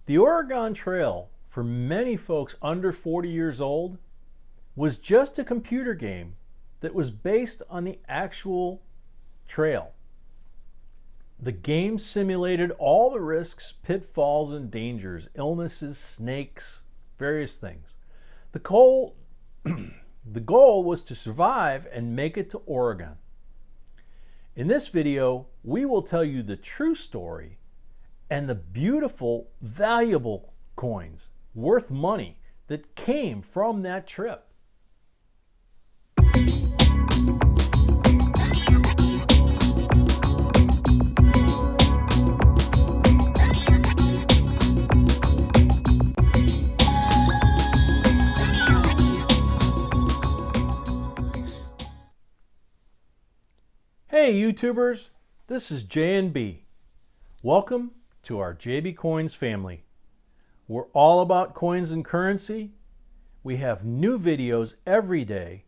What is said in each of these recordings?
The Oregon Trail, for many folks under 40 years old, was just a computer game that was based on the actual trail. The game simulated all the risks, pitfalls, and dangers, illnesses, snakes, various things. The goal was to survive and make it to Oregon. In this video, we will tell you the true story and the beautiful, valuable coins worth money that came from that trip. Hey YouTubers, this is J&B. Welcome to our JB Coins family. We're all about coins and currency. We have new videos every day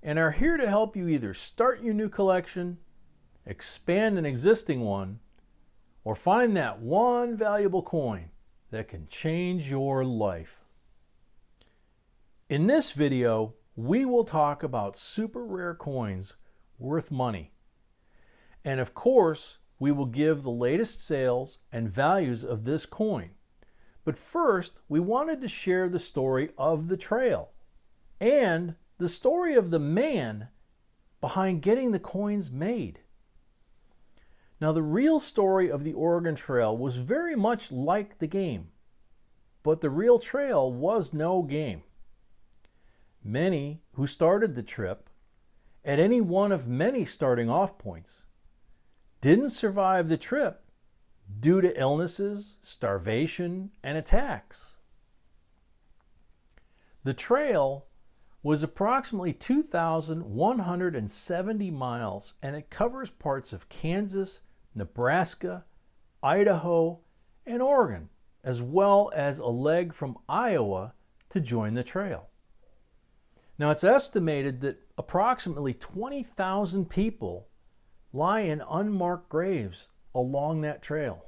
and are here to help you either start your new collection, expand an existing one, or find that one valuable coin that can change your life. In this video, we will talk about super rare coins worth money. And of course, we will give the latest sales and values of this coin. But first, we wanted to share the story of the trail and the story of the man behind getting the coins made. Now, the real story of the Oregon Trail was very much like the game, but the real trail was no game. Many who started the trip at any one of many starting off points didn't survive the trip due to illnesses, starvation, and attacks. The trail was approximately 2,170 miles, and it covers parts of Kansas, Nebraska, Idaho, and Oregon, as well as a leg from Iowa to join the trail. Now, it's estimated that approximately 20,000 people lie in unmarked graves along that trail.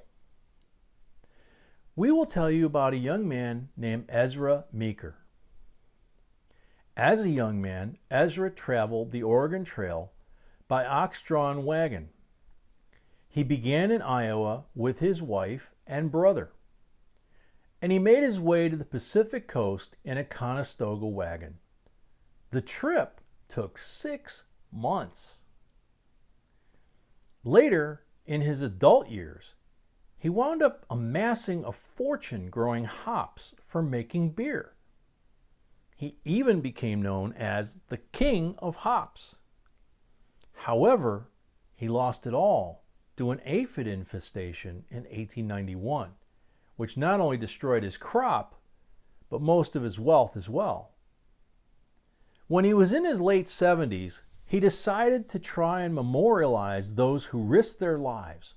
We will tell you about a young man named Ezra Meeker. As a young man, Ezra traveled the Oregon Trail by ox-drawn wagon. He began in Iowa with his wife and brother, and he made his way to the Pacific Coast in a Conestoga wagon. The trip took 6 months. Later, in his adult years, he wound up amassing a fortune growing hops for making beer. He even became known as the King of Hops. However, he lost it all to an aphid infestation in 1891, which not only destroyed his crop, but most of his wealth as well. When he was in his late 70s, he decided to try and memorialize those who risked their lives,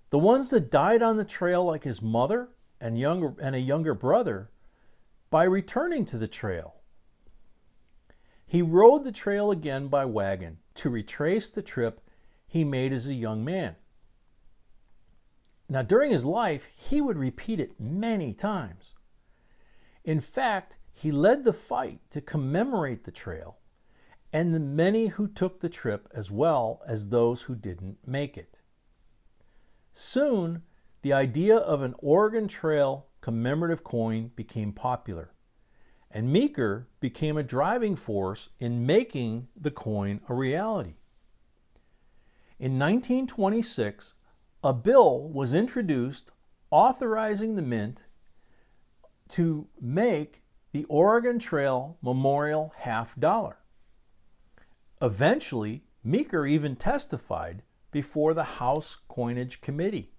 the ones that died on the trail like his mother and a younger brother, by returning to the trail. He rode the trail again by wagon to retrace the trip he made as a young man. Now, during his life, he would repeat it many times. In fact, he led the fight to commemorate the trail and the many who took the trip, as well as those who didn't make it. Soon, the idea of an Oregon Trail commemorative coin became popular, and Meeker became a driving force in making the coin a reality. In 1926, a bill was introduced authorizing the mint to make the Oregon Trail Memorial $50. Eventually, Meeker even testified before the House Coinage Committee.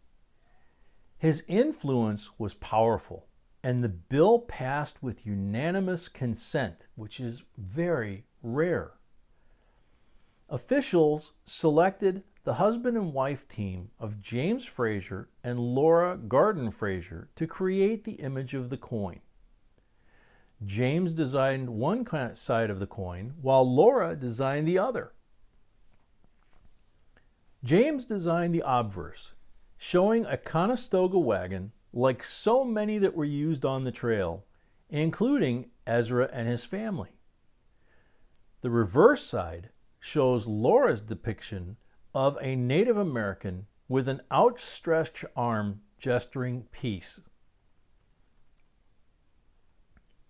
His influence was powerful, and the bill passed with unanimous consent, which is very rare. Officials selected the husband and wife team of James Fraser and Laura Garden Fraser to create the image of the coin. James designed one side of the coin, while Laura designed the other. James designed the obverse, showing a Conestoga wagon like so many that were used on the trail, including Ezra and his family. The reverse side shows Laura's depiction of a Native American with an outstretched arm gesturing peace.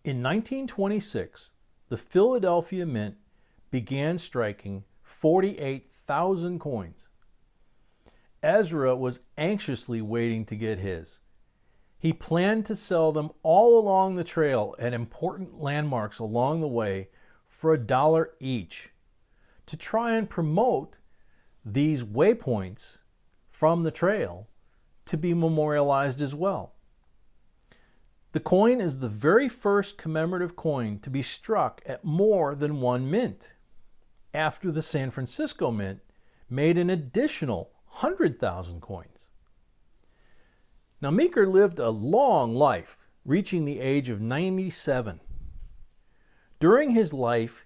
In 1926, the Philadelphia Mint began striking 48,000 coins. Ezra was anxiously waiting to get his. He planned to sell them all along the trail at important landmarks along the way for $1 each to try and promote these waypoints from the trail to be memorialized as well. The coin is the very first commemorative coin to be struck at more than one mint, after the San Francisco Mint made an additional 100,000 coins. Now, Meeker lived a long life, reaching the age of 97. During his life,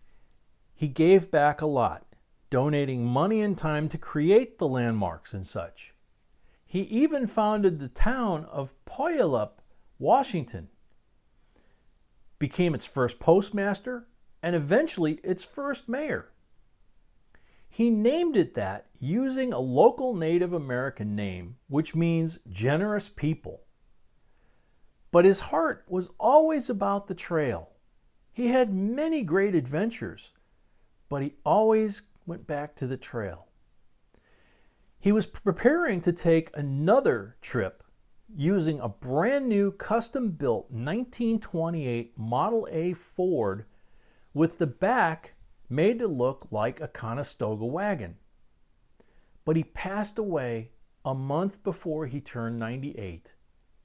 he gave back a lot, donating money and time to create the landmarks and such. He even founded the town of Puyallup, Washington, became its first postmaster, and eventually its first mayor. He named it that using a local Native American name, which means generous people. But his heart was always about the trail. He had many great adventures, but he always went back to the trail. He was preparing to take another trip using a brand new custom-built 1928 Model A Ford with the back made to look like a Conestoga wagon. But he passed away a month before he turned 98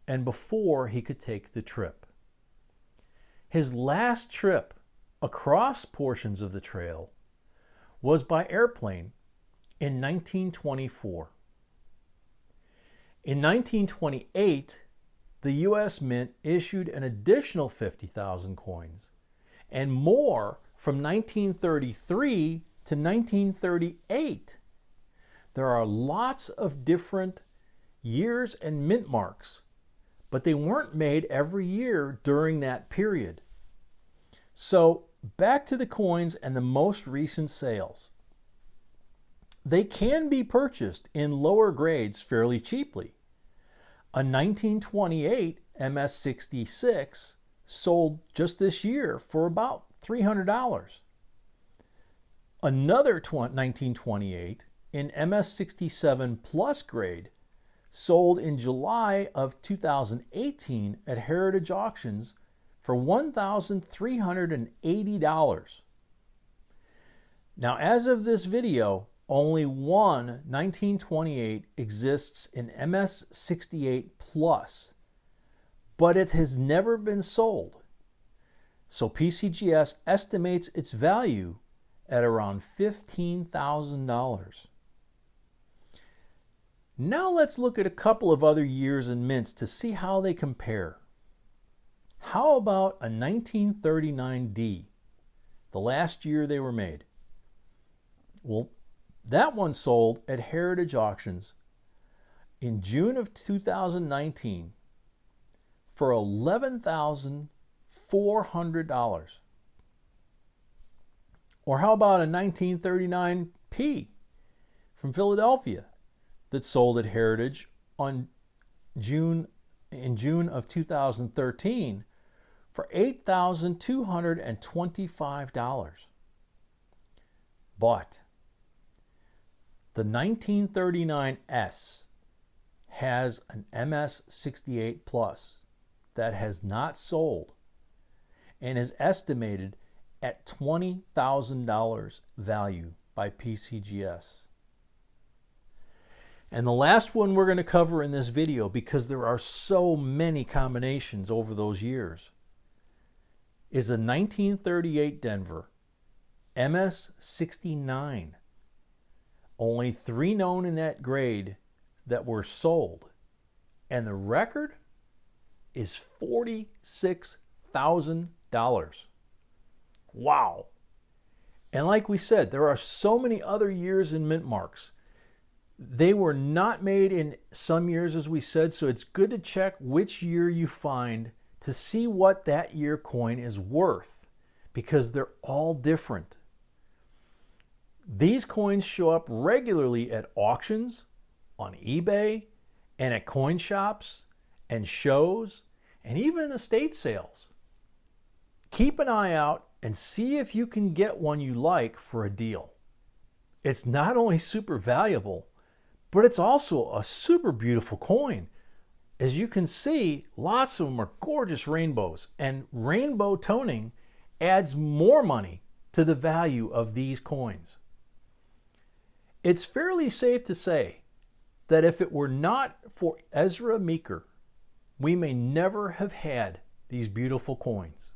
and before he could take the trip. His last trip across portions of the trail was by airplane in 1924. In 1928, the U.S. Mint issued an additional 50,000 coins and more from 1933 to 1938. There are lots of different years and mint marks, but they weren't made every year during that period. So back to the coins and the most recent sales. They can be purchased in lower grades fairly cheaply. A 1928 MS-66 sold just this year for about $300. Another 1928 in MS-67 Plus grade sold in July of 2018 at Heritage Auctions for $1,380. Now, as of this video, only one 1928 exists in MS-68 Plus, but it has never been sold. So PCGS estimates its value at around $15,000. Now let's look at a couple of other years and mints to see how they compare. How about a 1939D, the last year they were made? Well, that one sold at Heritage Auctions in June of 2019 for $11,400. Or how about a 1939P from Philadelphia that sold at Heritage in June of 2013 for $8,225. But the 1939S has an MS-68 Plus that has not sold and is estimated at $20,000 value by PCGS. And the last one we're going to cover in this video, because there are so many combinations over those years, is a 1938 Denver MS-69. Only 3 known in that grade that were sold. And the record is $46,000. Wow. And like we said, there are so many other years in mint marks. They were not made in some years, as we said, so it's good to check which year you find to see what that year coin is worth, because they're all different. These coins show up regularly at auctions, on eBay, and at coin shops, and shows, and even estate sales. Keep an eye out and see if you can get one you like for a deal. It's not only super valuable, but it's also a super beautiful coin. As you can see, lots of them are gorgeous rainbows, and rainbow toning adds more money to the value of these coins. It's fairly safe to say that if it were not for Ezra Meeker, we may never have had these beautiful coins.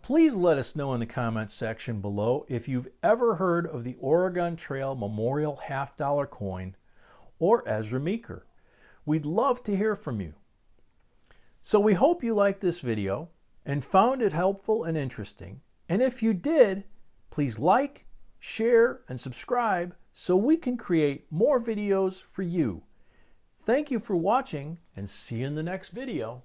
Please let us know in the comments section below if you've ever heard of the Oregon Trail Memorial $50 coin or Ezra Meeker. We'd love to hear from you. So we hope you liked this video and found it helpful and interesting. And if you did, please like, share, and subscribe so we can create more videos for you. Thank you for watching, and see you in the next video.